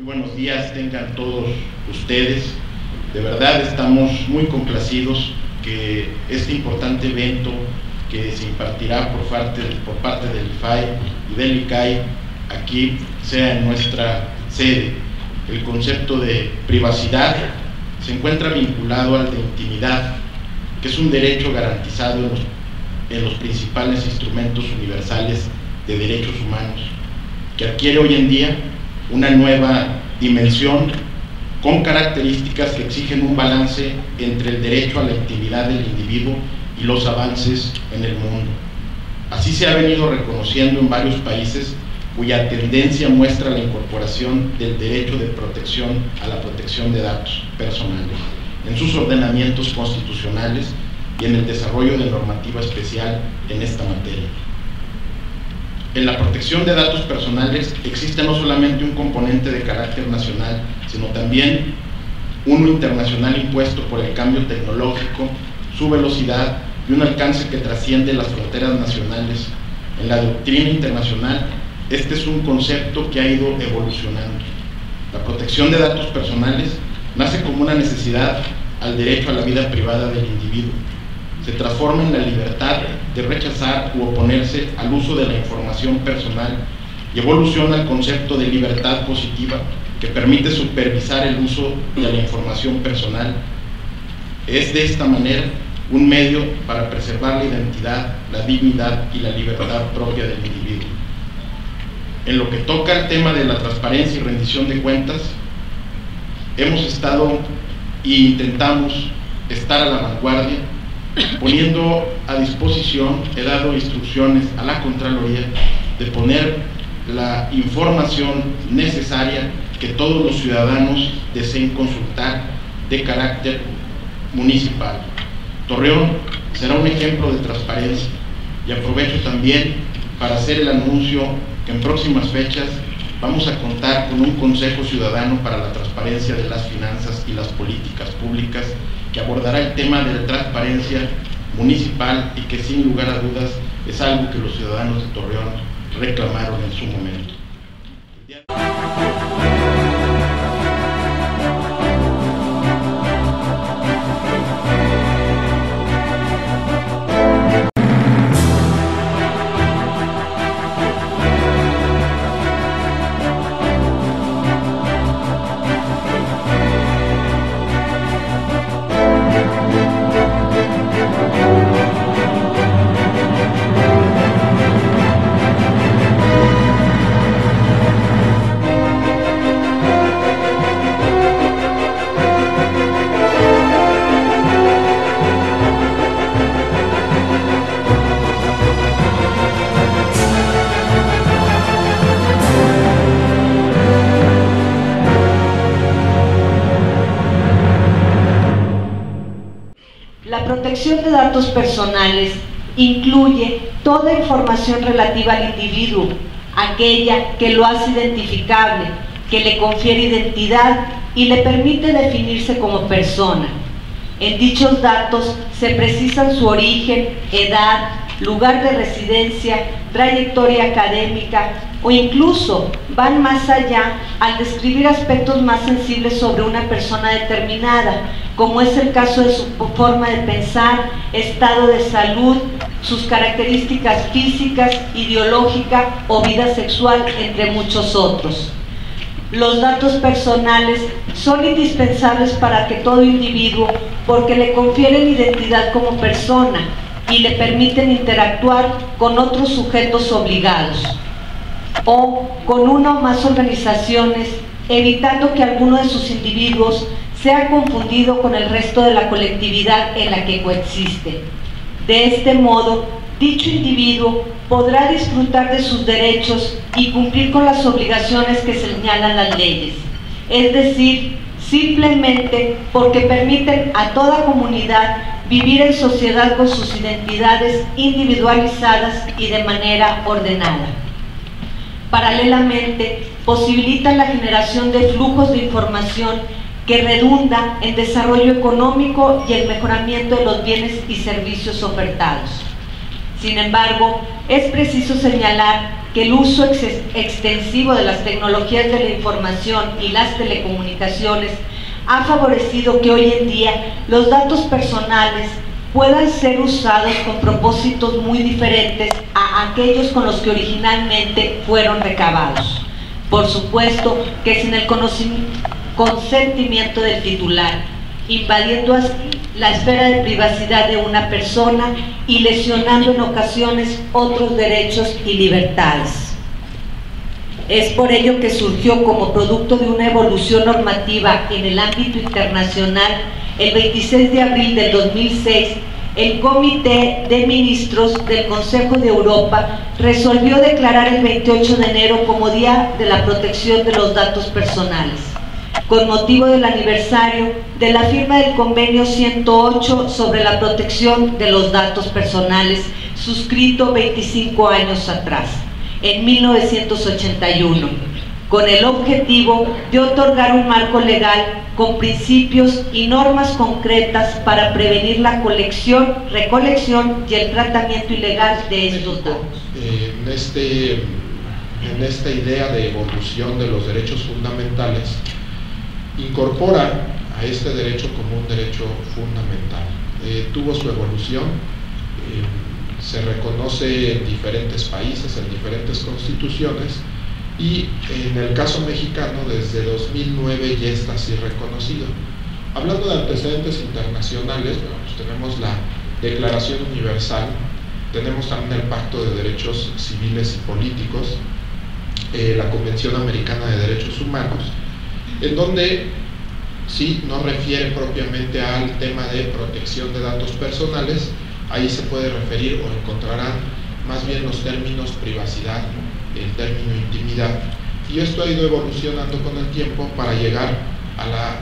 Muy buenos días tengan todos ustedes. De verdad estamos muy complacidos que este importante evento que se impartirá por parte del IFAI y del ICAI aquí sea en nuestra sede. El concepto de privacidad se encuentra vinculado al de intimidad, que es un derecho garantizado en los principales instrumentos universales de derechos humanos, que adquiere hoy en día una nueva dimensión con características que exigen un balance entre el derecho a la intimidad del individuo y los avances en el mundo. Así se ha venido reconociendo en varios países cuya tendencia muestra la incorporación del derecho de protección a la protección de datos personales en sus ordenamientos constitucionales y en el desarrollo de normativa especial en esta materia. En la protección de datos personales existe no solamente un componente de carácter nacional, sino también uno internacional impuesto por el cambio tecnológico, su velocidad y un alcance que trasciende las fronteras nacionales. En la doctrina internacional, este es un concepto que ha ido evolucionando. La protección de datos personales nace como una necesidad al derecho a la vida privada del individuo. Se transforma en la libertad de rechazar u oponerse al uso de la información personal y evoluciona al concepto de libertad positiva que permite supervisar el uso de la información personal. Es de esta manera un medio para preservar la identidad, la dignidad y la libertad propia del individuo. En lo que toca al tema de la transparencia y rendición de cuentas, hemos estado e intentamos estar a la vanguardia, poniendo a disposición, he dado instrucciones a la Contraloría de poner la información necesaria que todos los ciudadanos deseen consultar de carácter municipal. Torreón será un ejemplo de transparencia y aprovecho también para hacer el anuncio que en próximas fechas vamos a contar con un Consejo Ciudadano para la Transparencia de las Finanzas y las Políticas Públicas que abordará el tema de la transparencia municipal y que sin lugar a dudas es algo que los ciudadanos de Torreón reclamaron en su momento. La protección de datos personales incluye toda información relativa al individuo, aquella que lo hace identificable, que le confiere identidad y le permite definirse como persona. En dichos datos se precisan su origen, edad, lugar de residencia, trayectoria académica o incluso van más allá al describir aspectos más sensibles sobre una persona determinada, como es el caso de su forma de pensar, estado de salud, sus características físicas, ideológicas o vida sexual, entre muchos otros. Los datos personales son indispensables para que todo individuo, porque le confieren identidad como persona y le permiten interactuar con otros sujetos obligados o con una o más organizaciones, evitando que alguno de sus individuos sea confundido con el resto de la colectividad en la que coexiste. De este modo, dicho individuo podrá disfrutar de sus derechos y cumplir con las obligaciones que señalan las leyes, es decir, simplemente porque permiten a toda comunidad vivir en sociedad con sus identidades individualizadas y de manera ordenada. Paralelamente, posibilitan la generación de flujos de información que redunda en desarrollo económico y el mejoramiento de los bienes y servicios ofertados. Sin embargo, es preciso señalar que el uso extensivo de las tecnologías de la información y las telecomunicaciones ha favorecido que hoy en día los datos personales puedan ser usados con propósitos muy diferentes a aquellos con los que originalmente fueron recabados. Por supuesto que sin el consentimiento del titular, invadiendo así la esfera de privacidad de una persona y lesionando en ocasiones otros derechos y libertades. Es por ello que surgió como producto de una evolución normativa en el ámbito internacional, el 26 de abril del 2006, el Comité de Ministros del Consejo de Europa resolvió declarar el 28 de enero como Día de la Protección de los Datos Personales, con motivo del aniversario de la firma del Convenio 108 sobre la protección de los datos personales, suscrito 25 años atrás, en 1981, con el objetivo de otorgar un marco legal con principios y normas concretas para prevenir la colección, recolección y el tratamiento ilegal de estos datos. En esta idea de evolución de los derechos fundamentales, incorpora a este derecho como un derecho fundamental. Tuvo su evolución, se reconoce en diferentes países, en diferentes constituciones, y en el caso mexicano desde 2009 ya está así reconocido. Hablando de antecedentes internacionales, bueno, pues tenemos la Declaración Universal, tenemos también el Pacto de Derechos Civiles y Políticos, la Convención Americana de Derechos Humanos, en donde sí no refiere propiamente al tema de protección de datos personales. Ahí se puede referir o encontrarán más bien los términos privacidad, el término intimidad, y esto ha ido evolucionando con el tiempo para llegar a la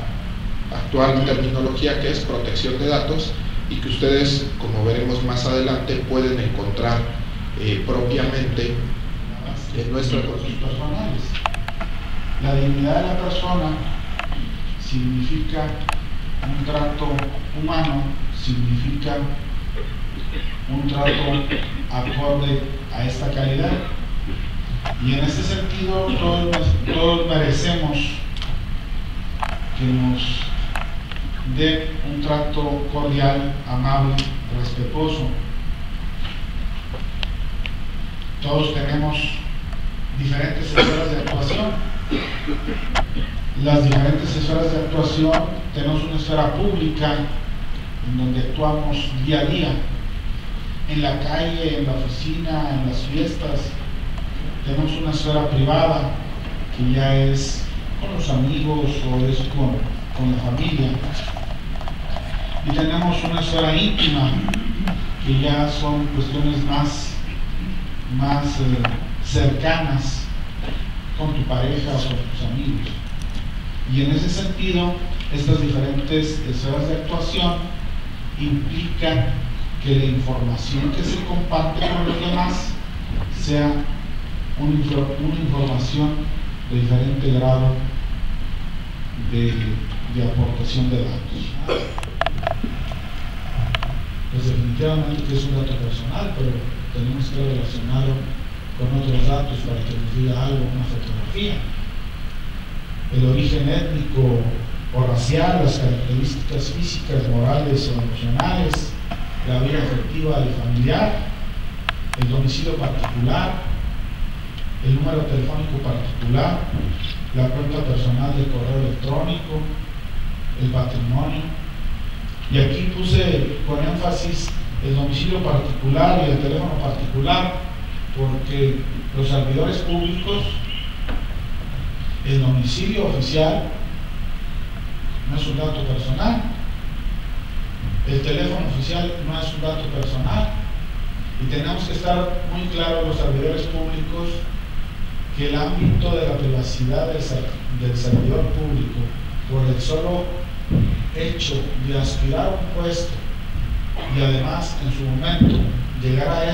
actual terminología que es protección de datos, y que ustedes, como veremos más adelante, pueden encontrar propiamente en nuestros datos personales. La dignidad de la persona significa un trato humano, significa un trato acorde a esta calidad, y en este sentido todos merecemos que nos dé un trato cordial, amable, respetuoso. Todos tenemos diferentes esferas de actuación. Las diferentes esferas de actuación, tenemos una esfera pública en donde actuamos día a día, en la calle, en la oficina, en las fiestas. Tenemos una esfera privada que ya es con los amigos o es con la familia, y tenemos una esfera íntima que ya son cuestiones más cercanas con tu pareja o con tus amigos. Y en ese sentido, estas diferentes esferas de actuación implican que la información que se comparte con los demás sea una información de diferente grado de aportación de datos. Pues definitivamente que es un dato personal, pero tenemos que relacionarlo con otros datos para que nos diga algo, una fotografía, el origen étnico o racial, las características físicas, morales o emocionales, la vida afectiva y familiar, el domicilio particular, el número telefónico particular, la cuenta personal de correo electrónico, el patrimonio. Y aquí puse con énfasis el domicilio particular y el teléfono particular, porque los servidores públicos, el domicilio oficial no es un dato personal, el teléfono oficial no es un dato personal, y tenemos que estar muy claros los servidores públicos que el ámbito de la privacidad del servidor público, por el solo hecho de aspirar a un puesto y además en su momento llegar a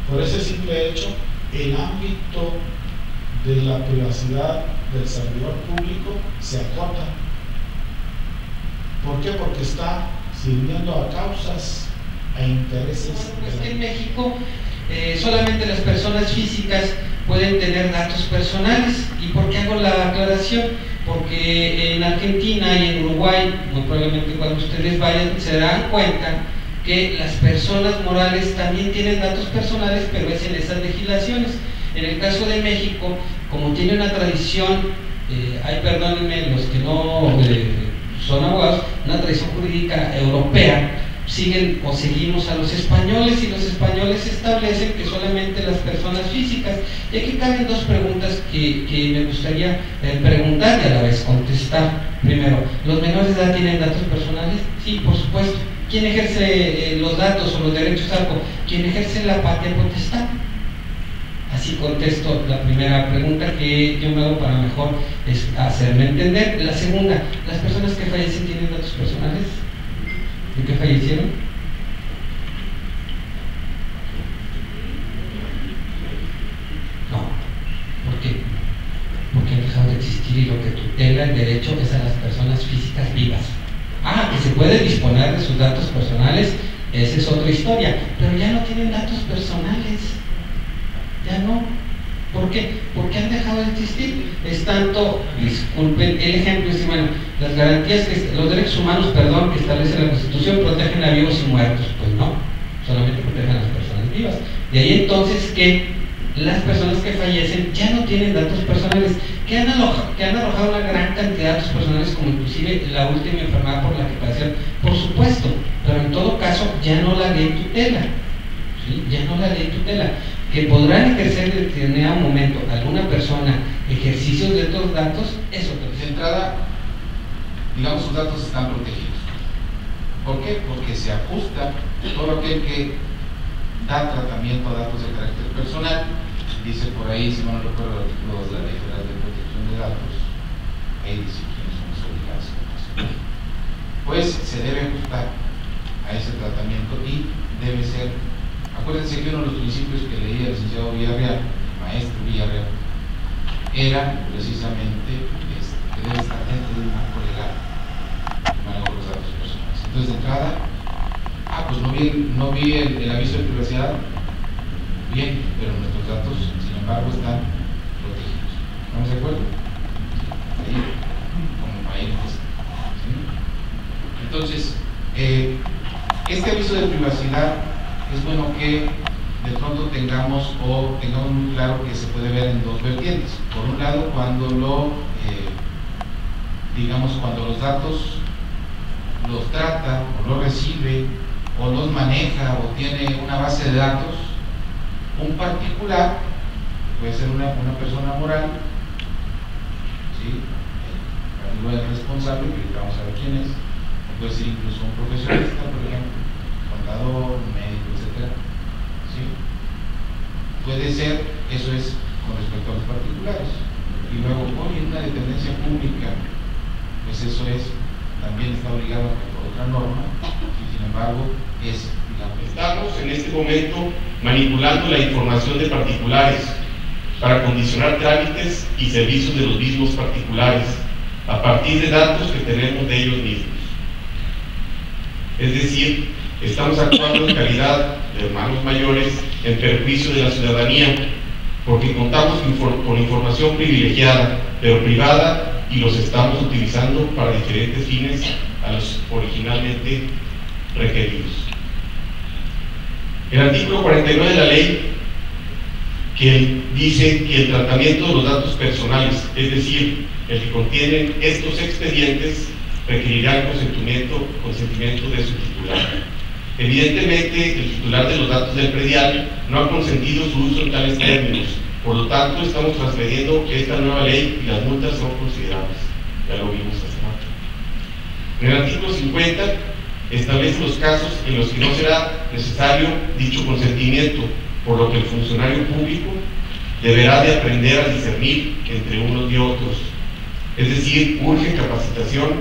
por ese simple hecho, el ámbito de la privacidad del servidor público se acota. ¿Por qué? Porque está sirviendo a causas e intereses. Bueno, pues en México solamente las personas físicas pueden tener datos personales. ¿Y por qué hago la aclaración? Porque en Argentina y en Uruguay, muy probablemente cuando ustedes vayan, se darán cuenta que las personas morales también tienen datos personales, pero es en esas legislaciones. En el caso de México, como tiene una tradición, perdónenme los que no son abogados, una tradición jurídica europea, seguimos a los españoles, y los españoles establecen que solamente las personas físicas. Y aquí caben dos preguntas que me gustaría preguntar y a la vez contestar. Primero, ¿los menores de edad tienen datos personales? Sí, por supuesto. ¿Quién ejerce los datos o los derechos algo? ¿Quién ejerce la patria potestad? Así contesto la primera pregunta que yo me hago para mejor hacerme entender. La segunda, ¿las personas que fallecen tienen datos personales? ¿De qué fallecieron? No. ¿Por qué? Porque han dejado de existir, y lo que tutela el derecho es a las personas físicas vivas. Que se puede disponer de sus datos personales, esa es otra historia, pero ya no tienen datos personales. Ya no. ¿Por qué? Porque han dejado de existir. Es tanto, disculpen el ejemplo, es bueno, las garantías, los derechos humanos, que establece la Constitución protegen a vivos y muertos. Pues no, solamente protegen a las personas vivas. De ahí entonces que las personas que fallecen ya no tienen datos personales, que han arrojado una gran cantidad de datos personales, como inclusive la última enfermedad por la que padecieron, por supuesto, pero en todo caso ya no la ley tutela, ¿sí? Ya no la ley tutela. Que podrán ejercer en determinado momento alguna persona ejercicios de estos datos, es otra. De entrada, digamos, sus datos están protegidos. ¿Por qué? Porque se ajusta todo aquel que da tratamiento a datos de carácter personal. Dice por ahí, si no recuerdo, el artículo 2 de la Ley Federal de Protección de Datos, ahí dice quiénes son los obligados. Pues se debe ajustar a ese tratamiento y debe ser. Acuérdense que uno de los principios que leía el licenciado Villarreal, el maestro Villarreal, era precisamente que debe estar dentro de un marco legal el manejo de los datos personales. Entonces, de entrada, pues no vi el aviso de privacidad, bien, pero nuestros datos, sin embargo, están protegidos. ¿Estamos de acuerdo? Ahí, como países. ¿Sí? Entonces, este aviso de privacidad es bueno que de pronto tengamos muy claro que se puede ver en dos vertientes. Por un lado, cuando cuando los datos los trata o los recibe o los maneja o tiene una base de datos un particular, puede ser una persona moral, ¿sí? El particular responsable, que vamos a ver quién es, puede ser incluso un profesionista, por ejemplo, contador, médico, etcétera, ¿sí? Puede ser, eso es con respecto a los particulares. Y luego, en una dependencia pública, pues eso es, también está obligado por otra norma, y sin embargo es, digamos, estamos en este momento manipulando la información de particulares para condicionar trámites y servicios de los mismos particulares a partir de datos que tenemos de ellos mismos. Es decir, estamos actuando en calidad de hermanos mayores en perjuicio de la ciudadanía, porque contamos con información privilegiada, pero privada, y los estamos utilizando para diferentes fines a los originalmente requeridos. El artículo 49 de la ley, que dice que el tratamiento de los datos personales, es decir, el que contienen estos expedientes, requerirá el consentimiento de su titular. Evidentemente, el titular de los datos del predial no ha consentido su uso en tales términos, por lo tanto estamos transgrediendo esta nueva ley y las multas son considerables. Ya lo vimos hace rato. En el artículo 50 establece los casos en los que no será necesario dicho consentimiento, por lo que el funcionario público deberá de aprender a discernir entre unos y otros. Es decir, urge capacitación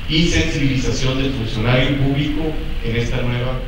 y sensibilización del funcionario público en esta nueva